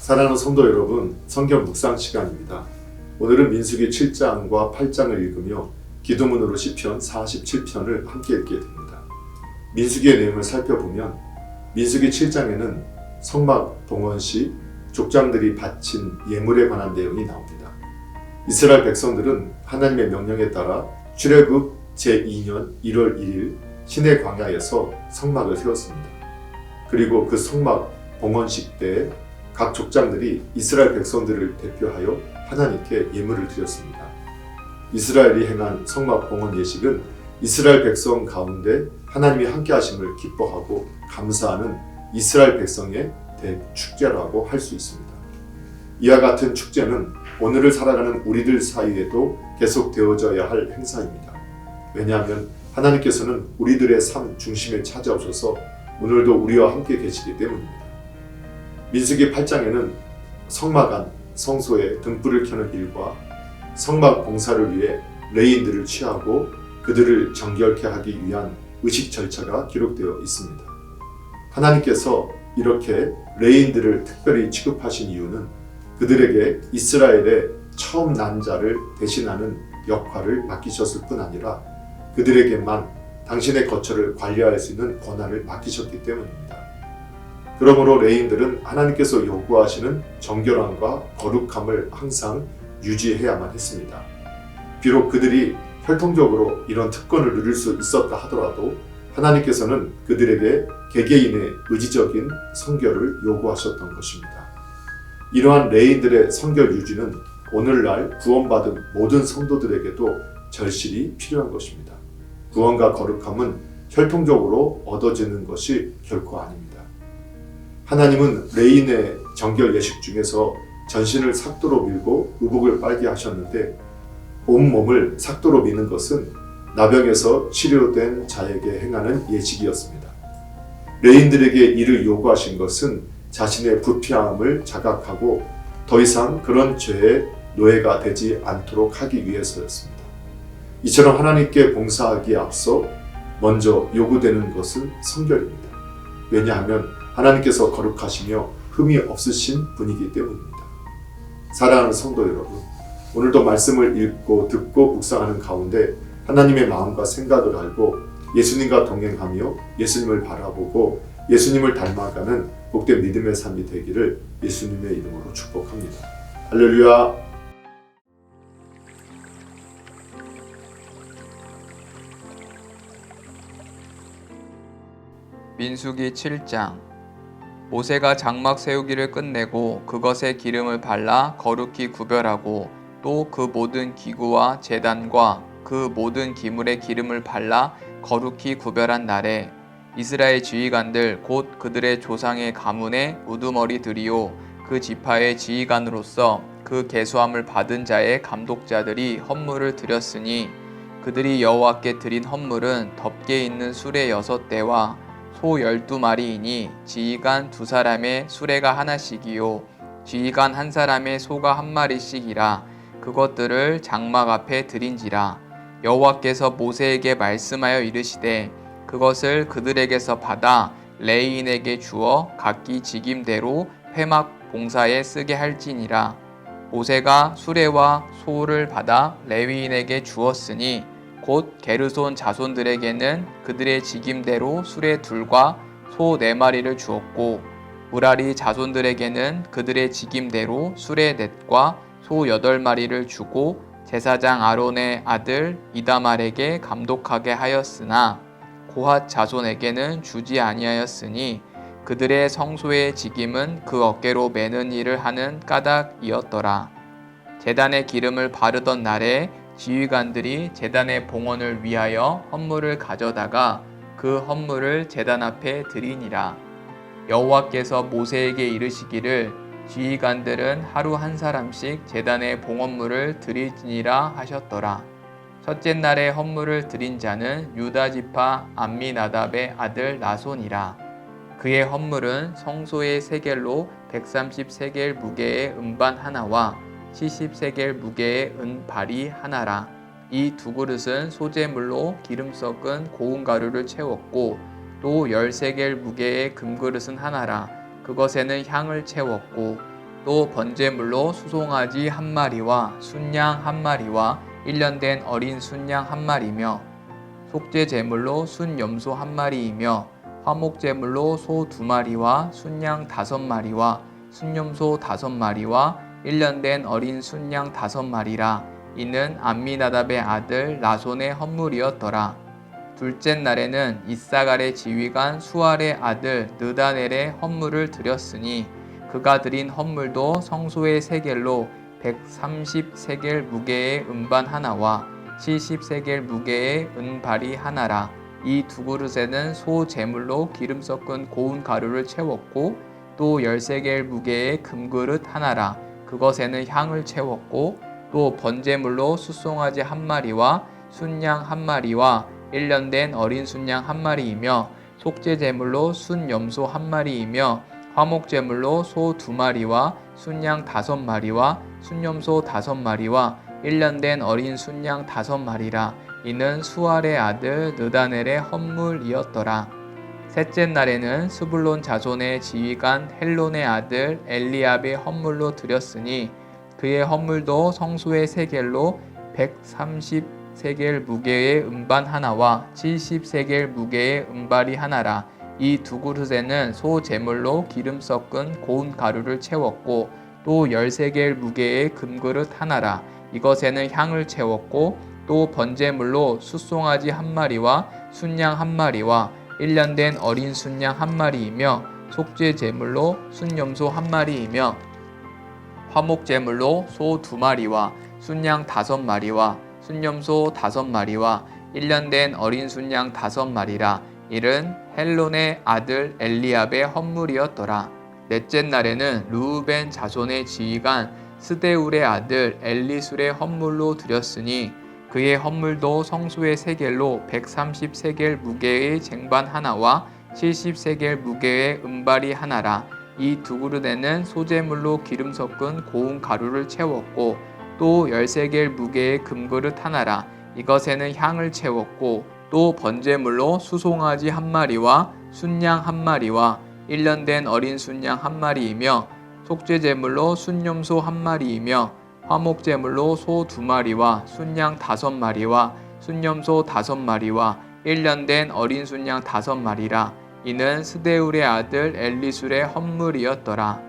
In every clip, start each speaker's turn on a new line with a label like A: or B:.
A: 사랑하는 성도 여러분, 성경 묵상 시간입니다. 오늘은 민수기 7장과 8장을 읽으며 기도문으로 시편 47편을 함께 읽게 됩니다. 민수기의 내용을 살펴보면 민수기 7장에는 성막 봉헌 시 족장들이 바친 예물에 관한 내용이 나옵니다. 이스라엘 백성들은 하나님의 명령에 따라 출애굽 제2년 1월 1일 시내 광야에서 성막을 세웠습니다. 그리고 그 성막 봉헌식 때 각 족장들이 이스라엘 백성들을 대표하여 하나님께 예물을 드렸습니다. 이스라엘이 행한 성막 봉헌 예식은 이스라엘 백성 가운데 하나님이 함께 하심을 기뻐하고 감사하는 이스라엘 백성의 대축제라고 할 수 있습니다. 이와 같은 축제는 오늘을 살아가는 우리들 사이에도 계속 되어져야 할 행사입니다. 왜냐하면 하나님께서는 우리들의 삶 중심에 찾아오셔서 오늘도 우리와 함께 계시기 때문입니다. 민수기 8장에는 성막 안 성소에 등불을 켜는 일과 성막 봉사를 위해 레위인들을 취하고 그들을 정결케 하기 위한 의식 절차가 기록되어 있습니다. 하나님께서 이렇게 레위인들을 특별히 취급하신 이유는 그들에게 이스라엘의 처음 난 자를 대신하는 역할을 맡기셨을 뿐 아니라 그들에게만 당신의 거처를 관리할 수 있는 권한을 맡기셨기 때문입니다. 그러므로 레위인들은 하나님께서 요구하시는 정결함과 거룩함을 항상 유지해야만 했습니다. 비록 그들이 혈통적으로 이런 특권을 누릴 수 있었다 하더라도 하나님께서는 그들에게 개개인의 의지적인 성결을 요구하셨던 것입니다. 이러한 레위인들의 성결 유지는 오늘날 구원받은 모든 성도들에게도 절실히 필요한 것입니다. 구원과 거룩함은 혈통적으로 얻어지는 것이 결코 아닙니다. 하나님은 레위인의 정결 예식 중에서 전신을 삭도로 밀고 의복을 빨게 하셨는데 온몸을 삭도로 미는 것은 나병에서 치료된 자에게 행하는 예식이었습니다. 레위인들에게 이를 요구하신 것은 자신의 부패함을 자각하고 더 이상 그런 죄의 노예가 되지 않도록 하기 위해서였습니다. 이처럼 하나님께 봉사하기에 앞서 먼저 요구되는 것은 성결입니다. 왜냐하면 하나님께서 거룩하시며 흠이 없으신 분이기 때문입니다. 사랑하는 성도 여러분, 오늘도 말씀을 읽고 듣고 묵상하는 가운데 하나님의 마음과 생각을 알고 예수님과 동행하며 예수님을 바라보고 예수님을 닮아가는 복된 믿음의 삶이 되기를 예수님의 이름으로 축복합니다. 할렐루야.
B: 민수기 7장. 모세가 장막 세우기를 끝내고 그것에 기름을 발라 거룩히 구별하고 또 그 모든 기구와 제단과 그 모든 기물에 기름을 발라 거룩히 구별한 날에 이스라엘 지휘관들 곧 그들의 조상의 가문의 우두머리들이요 그 지파의 지휘관으로서 그 계수함을 받은 자의 감독자들이 헌물을 드렸으니 그들이 여호와께 드린 헌물은 덮개 있는 수레 6대와 소 12마리이니 지휘관 2사람의 수레가 하나씩이요 지휘관 1사람의 소가 1마리씩이라 그것들을 장막 앞에 드린지라. 여호와께서 모세에게 말씀하여 이르시되 그것을 그들에게서 받아 레위인에게 주어 각기 직임대로 회막 봉사에 쓰게 할지니라. 모세가 수레와 소를 받아 레위인에게 주었으니 곧 게르손 자손들에게는 그들의 직임대로 수레 2과 소 4마리를 주었고 무라리 자손들에게는 그들의 직임대로 수레 4과 소 8마리를 주고 제사장 아론의 아들 이다말에게 감독하게 하였으나 고핫 자손에게는 주지 아니하였으니 그들의 성소의 직임은 그 어깨로 매는 일을 하는 까닭이었더라. 제단에 기름을 바르던 날에 지휘관들이 제단의 봉헌을 위하여 헌물을 가져다가 그 헌물을 제단 앞에 드리니라. 여호와께서 모세에게 이르시기를 지휘관들은 하루 1사람씩 제단의 봉헌물을 드리니라 하셨더라. 첫째 날에 헌물을 드린 자는 유다 지파 암미나답의 아들 나손이라. 그의 헌물은 성소의 세겔로 130세겔 무게의 은반 하나와 70세겔 무게의 은발이 하나라. 이 2그릇은 소재물로 기름 섞은 고운 가루를 채웠고 또 10세겔 무게의 금그릇은 하나라. 그것에는 향을 채웠고 또 번제물로 수송아지 1마리와 순양 1마리와 1년 된 어린 순양 1마리며 속죄 제물로 순염소 1마리이며 화목제물로 소 2마리와 순양 5마리와 순염소 5마리와 1년 된 어린 순양 5마리라. 이는 암미나답의 아들 나손의 헌물이었더라. 둘째 날에는 이사갈의 지휘관 수알의 아들 느다넬의 헌물을 드렸으니 그가 드린 헌물도 성소의 세겔로 130세겔 무게의 음반 하나와 70세겔 무게의 은발이 하나라. 이 두 그릇에는 소 제물로 기름 섞은 고운 가루를 채웠고 또 10세겔 무게의 금그릇 하나라. 그것에는 향을 채웠고 또 번제물로 숫송아지 1마리와 순양 1마리와 1년 된 어린 순양 1마리이며 속죄 제물로 순염소 1마리이며 화목제물로 소 2마리와 순양 5마리와 순염소 5마리와 1년 된 어린 순양 5마리라. 이는 수알의 아들 느다넬의 헌물이었더라. 셋째 날에는 스불론 자손의 지휘관 헬론의 아들 엘리압의 헌물로 드렸으니 그의 헌물도 성소의 세겔로 130세겔 무게의 음반 하나와 70세겔 무게의 음발이 하나라. 이 두 그릇에는 소 제물로 기름 섞은 고운 가루를 채웠고 또 10세겔 무게의 금그릇 하나라. 이것에는 향을 채웠고 또 번제물로 숫송아지 1마리와 순양 1마리와 1년 된 어린 순양 1마리이며 속죄 제물로 순염소 1마리이며 화목제물로 소 2마리와 순양 5마리와 순염소 5마리와 1년 된 어린 순양 5마리라. 이는 헬론의 아들 엘리압의 헌물이었더라. 넷째 날에는 르우벤 자손의 지휘관 스데울의 아들 엘리술의 헌물로 드렸으니 그의 헌물도 성소의 세겔로 130세겔 무게의 쟁반 하나와 70세겔 무게의 은발이 하나라. 이 두 그릇에는 소제물로 기름 섞은 고운 가루를 채웠고 또 10세겔 무게의 금그릇 하나라. 이것에는 향을 채웠고 또 번제물로 수송아지 1마리와 순양 1마리와 1년 된 어린 순양 1마리이며 속죄제물로 순염소 1마리이며 화목제물로 소 2마리와 순양 5마리와 순염소 5마리와 1년 된 어린 순양 5마리라. 이는 스데울의 아들 엘리술의 헌물이었더라.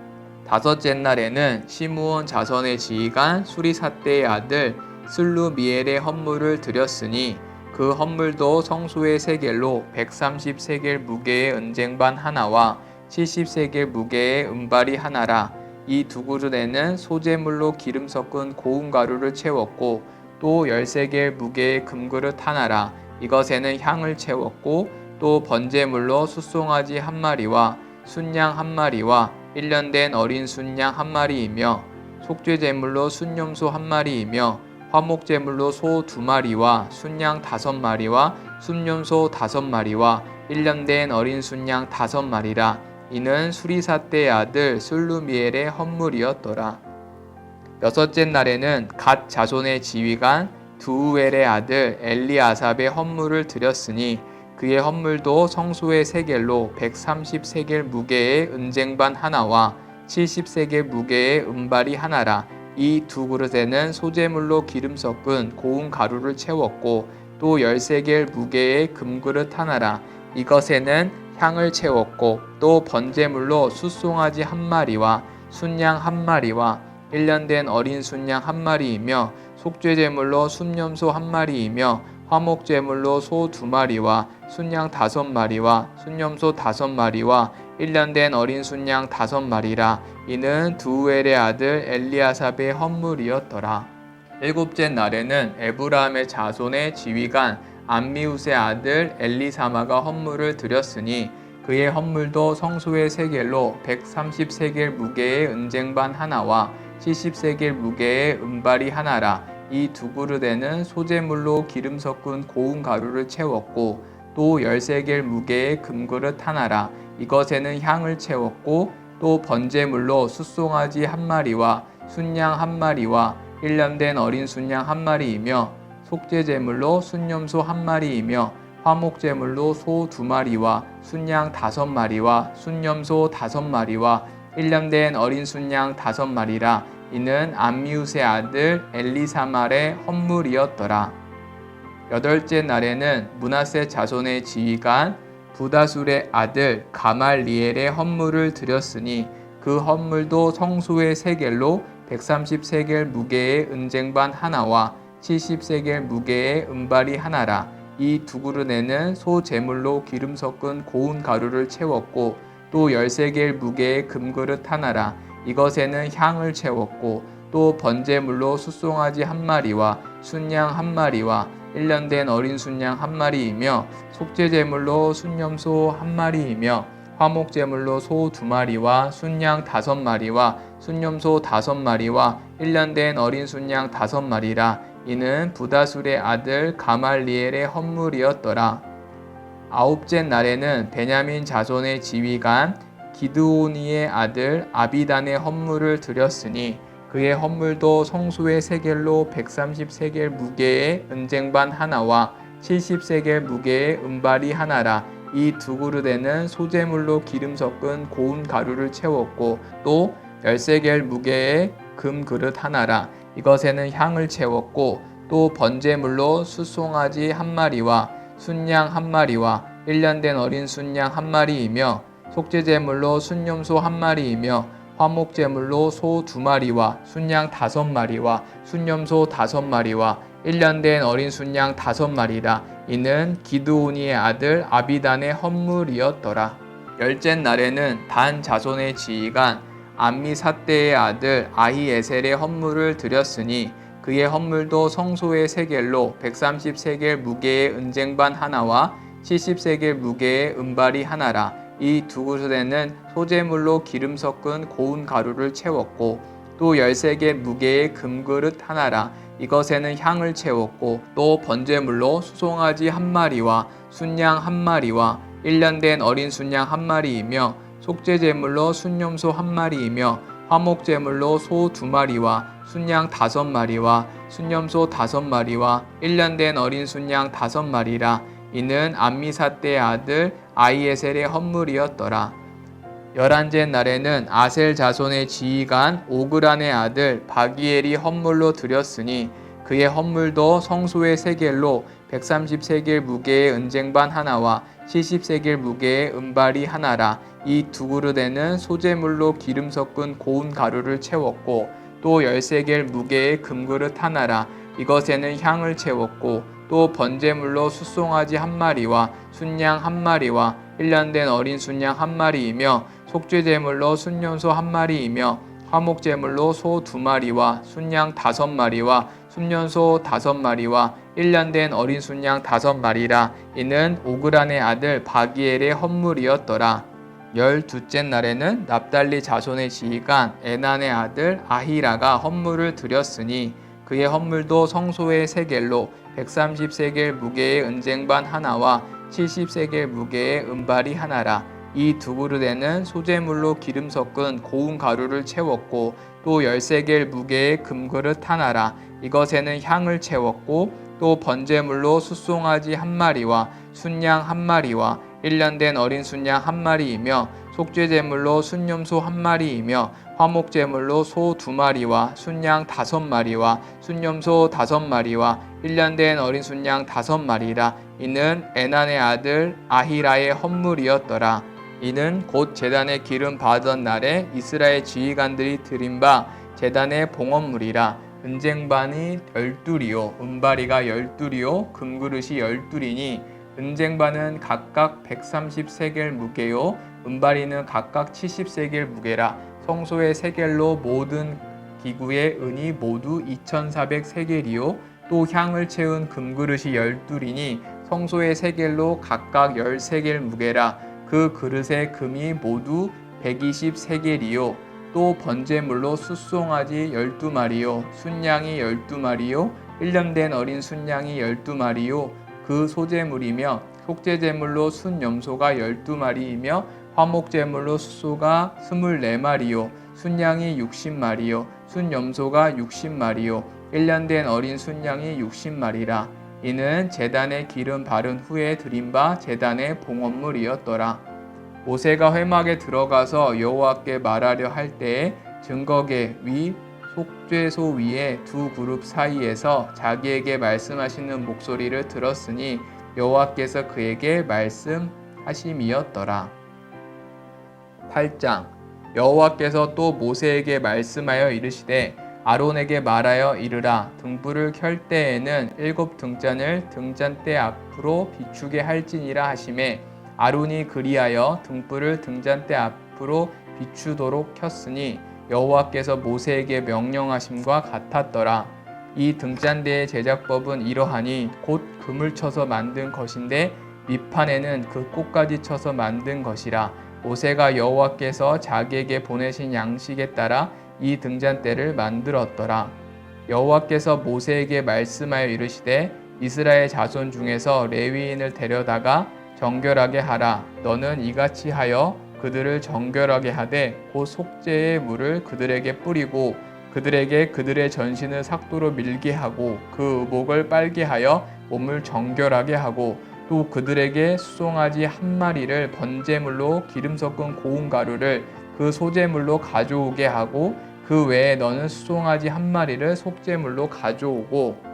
B: 다섯째 날에는 시므온 자손의 지휘관 수리삿대의 아들 슬루미엘의 헌물을 드렸으니 그 헌물도 성소의 세겔로 130세겔 무게의 은쟁반 하나와 70세겔 무게의 은발이 하나라. 이 두 그릇에는 소제물로 기름 섞은 고운 가루를 채웠고 또 10세겔 무게의 금그릇 하나라. 이것에는 향을 채웠고 또 번제물로 숫송아지 1마리와 순양 1마리와 1년 된 어린 순양 1마리이며 속죄제물로 순염소 1마리이며 화목제물로 소 2마리와 순양 5마리와 순염소 5마리와 1년 된 어린 순양 5마리라. 이는 수리삿대의 아들 슬루미엘의 헌물이었더라. 여섯째 날에는 갓 자손의 지휘관 두우엘의 아들 엘리아삽의 헌물을 드렸으니 그의 헌물도 성소의 세겔로 130세겔 무게의 은쟁반 하나와 70세겔 무게의 은발이 하나라. 이 두 그릇에는 소제물로 기름 섞은 고운 가루를 채웠고 또 10세겔 무게의 금그릇 하나라. 이것에는 향을 채웠고 또 번제물로 숫송아지 1마리와 순양 1마리와 1년 된 어린 순양 1마리이며 속죄제물로 순염소 1마리이며 화목제물로 소 2마리와 순양 5마리와 순염소 5마리와 1년 된 어린 순양 5마리라. 이는 두우엘의 아들 엘리아삽의 헌물이었더라. 일곱째 날에는 에브라함의 자손의 지휘관 암미우스의 아들 엘리사마가 헌물을 드렸으니 그의 헌물도 성소의 세겔로 130세겔 무게의 은쟁반 하나와 70세겔 무게의 은발이 하나라. 이 두 그릇에는 소제물로 기름 섞은 고운 가루를 채웠고 또 10세겔 무게의 금그릇 하나라. 이것에는 향을 채웠고 또 번제물로 숫송아지 1마리와 순양 1마리와 1년 된 어린 순양 1마리이며 속죄제물로 순염소 1마리이며 화목제물로 소 2마리와 순양 5마리와 순염소 5마리와 1년 된 어린 순양 5마리라. 이는 암미웃의 아들 엘리사말의 헌물이었더라. 여덟째 날에는 므낫세 자손의 지휘관 부다술의 아들 가말리엘의 헌물을 드렸으니 그 헌물도 성소의 세겔로 130세겔 무게의 은쟁반 하나와 70세겔 무게의 은발이 하나라. 이 두 그릇에는 소 제물로 기름 섞은 고운 가루를 채웠고 또 10세겔 무게의 금그릇 하나라. 이것에는 향을 채웠고 또 번제물로 숫송아지 1마리와 순양 1마리와 1년 된 어린 순양 1마리이며 속죄제물로 순염소 1마리이며 화목제물로 소 2마리와 순양 5마리와 순염소 5마리와 1년 된 어린 순양 5마리라. 이는 부다술의 아들 가말리엘의 헌물이었더라. 아홉째 날에는 베냐민 자손의 지휘관 기드오니의 아들 아비단의 헌물을 드렸으니 그의 헌물도 성소의 세겔로 130세겔 무게의 은쟁반 하나와 70세겔 무게의 은발이 하나라. 이 두 그릇에는 소제물로 기름 섞은 고운 가루를 채웠고 또 10세겔 무게의 금그릇 하나라. 이것에는 향을 채웠고 또 번제물로 숫송아지 1마리와 순양 1마리와 1년 된 어린 순양 1마리이며 속죄제물로 순염소 1마리이며 화목제물로 소 2마리와 순양 5마리와 순염소 5마리와 1년 된 어린 순양 5마리라. 이는 기드오니의 아들 아비단의 헌물이었더라. 열째 날에는 단 자손의 지휘관 암미사대의 아들 아히에셀의 헌물을 드렸으니 그의 헌물도 성소의 세겔로 130세겔 무게의 은쟁반 하나와 70세겔 무게의 은발이 하나라. 이 두 그릇에는 소제물로 기름 섞은 고운 가루를 채웠고 또 10세겔 무게의 금그릇 하나라. 이것에는 향을 채웠고 또 번제물로 수송아지 1마리와 순양 1마리와 1년 된 어린 순양 1마리이며 속죄제물로 순염소 1마리이며 화목제물로 소 2마리와 순양 5마리와 순염소 5마리와 1년 된 어린 순양 5마리라. 이는 암미사대의 아들 아히에셀의 헌물이었더라. 11째 날에는 아셀 자손의 지휘관 오그란의 아들 바기엘이 헌물로 드렸으니 그의 헌물도 성소의 세겔로 130세겔 무게의 은쟁반 하나와 70세겔 무게의 은발이 하나라. 이 두 그릇에는 소제물로 기름 섞은 고운 가루를 채웠고 또 10세겔 무게의 금그릇 하나라. 이것에는 향을 채웠고 또 번제물로 숫송아지 1마리와 순양 1마리와 1년 된 어린 순양 1마리이며 속죄제물로 순염소 1마리이며 화목제물로 소 2마리와 순양 5마리와 순염소 5마리와 1년 된 어린 순양 5마리라. 이는 오그란의 아들 바기엘의 헌물이었더라. 12째 날에는 납달리 자손의 지휘관 에난의 아들 아히라가 헌물을 드렸으니 그의 헌물도 성소의 세겔로 130세겔 무게의 은쟁반 하나와 70세겔 무게의 은발이 하나라. 이 두 그릇에는 소제물로 기름 섞은 고운 가루를 채웠고 또 10세겔 무게의 금그릇 하나라. 이것에는 향을 채웠고 또 번제물로 숫송아지 1마리와 순양 1마리와 1년 된 어린 순양 1마리이며 속죄제물로 순염소 1마리이며 화목제물로 소 2마리와 순양 5마리와 순염소 5마리와 1년 된 어린 순양 5마리라. 이는 에난의 아들 아히라의 헌물이었더라. 이는 곧 제단에 기름 받던 날에 이스라엘 지휘관들이 드린 바 제단의 봉헌물이라. 은쟁반이 12이요 은바리가 12이요 금그릇이 12이니 은쟁반은 각각 130세겔 무게요 은바리는 각각 70세겔 무게라. 성소의 세겔로 모든 기구의 은이 모두 2400세겔이요 또 향을 채운 금그릇이 12이니 성소의 세겔로 각각 10세겔 무게라. 그 그릇의 금이 모두 120세겔이요 또 번제물로 숫송아지 12마리요 순양이 12마리요 1년 된 어린 순양이 12마리요 그 소제물이며 속죄제물로 순염소가 12마리이며 화목제물로 숫소가 24마리요 순양이 60마리요 순염소가 60마리요 1년 된 어린 순양이 60마리라. 이는 제단에 기름 바른 후에 드린 바 제단의 봉헌물이었더라. 모세가 회막에 들어가서 여호와께 말하려 할 때에 증거계 위 속죄소 위에 두 그룹 사이에서 자기에게 말씀하시는 목소리를 들었으니 여호와께서 그에게 말씀하심이었더라. 8장. 여호와께서 또 모세에게 말씀하여 이르시되 아론에게 말하여 이르라. 등불을 켤 때에는 7 등잔을 등잔대 앞으로 비추게 할지니라 하시매 아론이 그리하여 등불을 등잔대 앞으로 비추도록 켰으니 여호와께서 모세에게 명령하심과 같았더라. 이 등잔대의 제작법은 이러하니 곧 금을 쳐서 만든 것인데 밑판에는 그 꽃까지 쳐서 만든 것이라. 모세가 여호와께서 자기에게 보내신 양식에 따라 이 등잔대를 만들었더라. 여호와께서 모세에게 말씀하여 이르시되 이스라엘 자손 중에서 레위인을 데려다가 정결하게 하라. 너는 이같이 하여 그들을 정결하게 하되 곧 속죄의 물을 그들에게 뿌리고 그들에게 그들의 전신을 삭도로 밀게 하고 그 의복을 빨게 하여 몸을 정결하게 하고 또 그들에게 수송아지 1마리를 번제물로 기름 섞은 고운 가루를 그 소제물로 가져오게 하고 그 외에 너는 수송아지 1마리를 속제물로 가져오고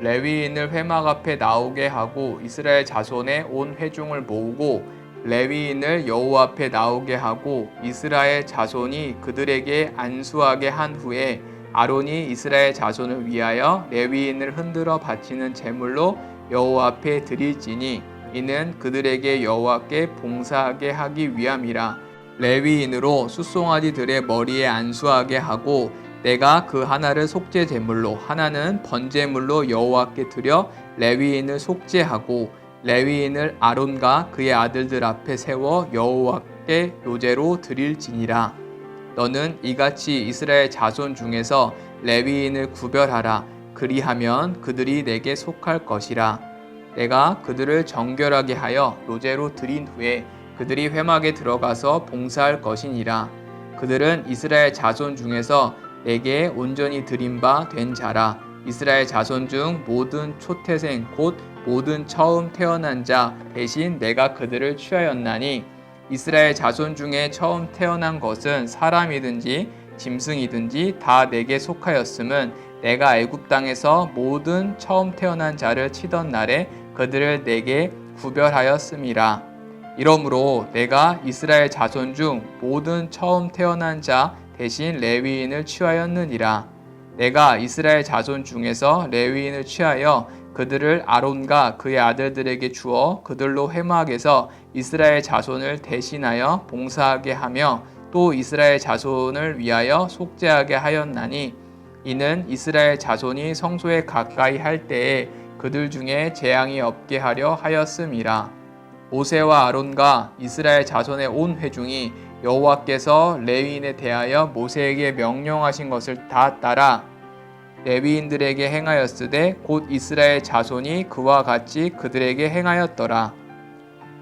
B: 레위인을 회막 앞에 나오게 하고 이스라엘 자손의 온 회중을 모으고 레위인을 여호와 앞에 나오게 하고 이스라엘 자손이 그들에게 안수하게 한 후에 아론이 이스라엘 자손을 위하여 레위인을 흔들어 바치는 제물로 여호와 앞에 드릴지니 이는 그들에게 여호와께 봉사하게 하기 위함이라. 레위인으로 숫송아지들의 머리에 안수하게 하고 내가 그 하나를 속죄 제물로 하나는 번제물로 여호와께 드려 레위인을 속죄하고 레위인을 아론과 그의 아들들 앞에 세워 여호와께 요제로 드릴지니라. 너는 이같이 이스라엘 자손 중에서 레위인을 구별하라. 그리하면 그들이 내게 속할 것이라. 내가 그들을 정결하게 하여 요제로 드린 후에 그들이 회막에 들어가서 봉사할 것이니라. 그들은 이스라엘 자손 중에서 내게 온전히 드린 바 된 자라. 이스라엘 자손 중 모든 초태생 곧 모든 처음 태어난 자 대신 내가 그들을 취하였나니 이스라엘 자손 중에 처음 태어난 것은 사람이든지 짐승이든지 다 내게 속하였음은 내가 애굽 땅에서 모든 처음 태어난 자를 치던 날에 그들을 내게 구별하였음이라. 이러므로 내가 이스라엘 자손 중 모든 처음 태어난 자 대신 레위인을 취하였느니라. 내가 이스라엘 자손 중에서 레위인을 취하여 그들을 아론과 그의 아들들에게 주어 그들로 회막에서 이스라엘 자손을 대신하여 봉사하게 하며 또 이스라엘 자손을 위하여 속죄하게 하였나니 이는 이스라엘 자손이 성소에 가까이 할 때에 그들 중에 재앙이 없게 하려 하였음이라. 모세와 아론과 이스라엘 자손의 온 회중이 여호와께서 레위인에 대하여 모세에게 명령하신 것을 다 따라 레위인들에게 행하였으되 곧 이스라엘 자손이 그와 같이 그들에게 행하였더라.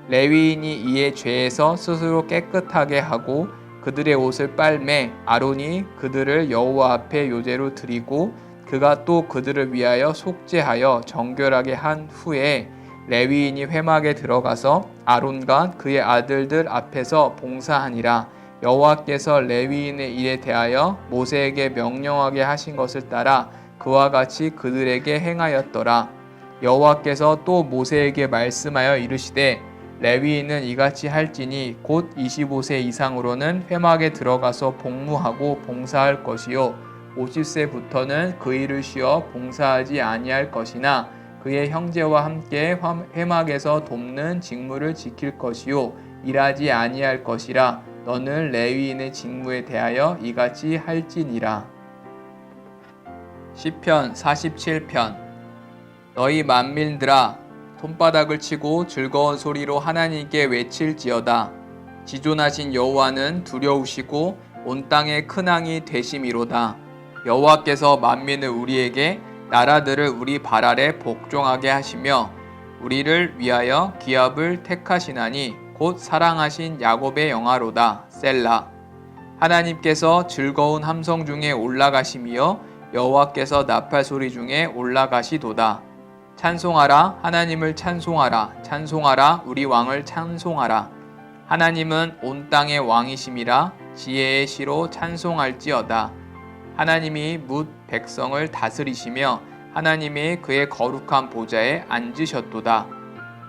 B: 레위인이 이에 죄에서 스스로 깨끗하게 하고 그들의 옷을 빨매 아론이 그들을 여호와 앞에 요제로 드리고 그가 또 그들을 위하여 속죄하여 정결하게 한 후에 레위인이 회막에 들어가서 아론과 그의 아들들 앞에서 봉사하니라. 여호와께서 레위인의 일에 대하여 모세에게 명령하게 하신 것을 따라 그와 같이 그들에게 행하였더라. 여호와께서 또 모세에게 말씀하여 이르시되 레위인은 이같이 할지니 곧 25세 이상으로는 회막에 들어가서 복무하고 봉사할 것이요 50세부터는 그 일을 쉬어 봉사하지 아니할 것이나 그의 형제와 함께 회막에서 돕는 직무를 지킬 것이요 일하지 아니할 것이라. 너는 레위인의 직무에 대하여 이같이 할지니라. 시편 47편. 너희 만민들아 손바닥을 치고 즐거운 소리로 하나님께 외칠지어다. 지존하신 여호와는 두려우시고 온 땅의 큰왕이 되심이로다. 여호와께서 만민을 우리에게 나라들을 우리 발 아래 복종하게 하시며 우리를 위하여 기업을 택하시나니 곧 사랑하신 야곱의 영화로다. 셀라. 하나님께서 즐거운 함성 중에 올라가시며 여호와께서 나팔 소리 중에 올라가시도다. 찬송하라 하나님을 찬송하라 찬송하라 우리 왕을 찬송하라. 하나님은 온 땅의 왕이심이라 지혜의 시로 찬송할지어다. 하나님이 뭇 백성을 다스리시며 하나님이 그의 거룩한 보좌에 앉으셨도다.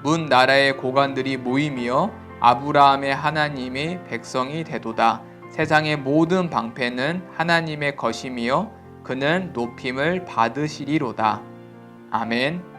B: 문 나라의 고관들이 모임이여 아브라함의 하나님이 백성이 되도다. 세상의 모든 방패는 하나님의 것임이요 그는 높임을 받으시리로다. 아멘.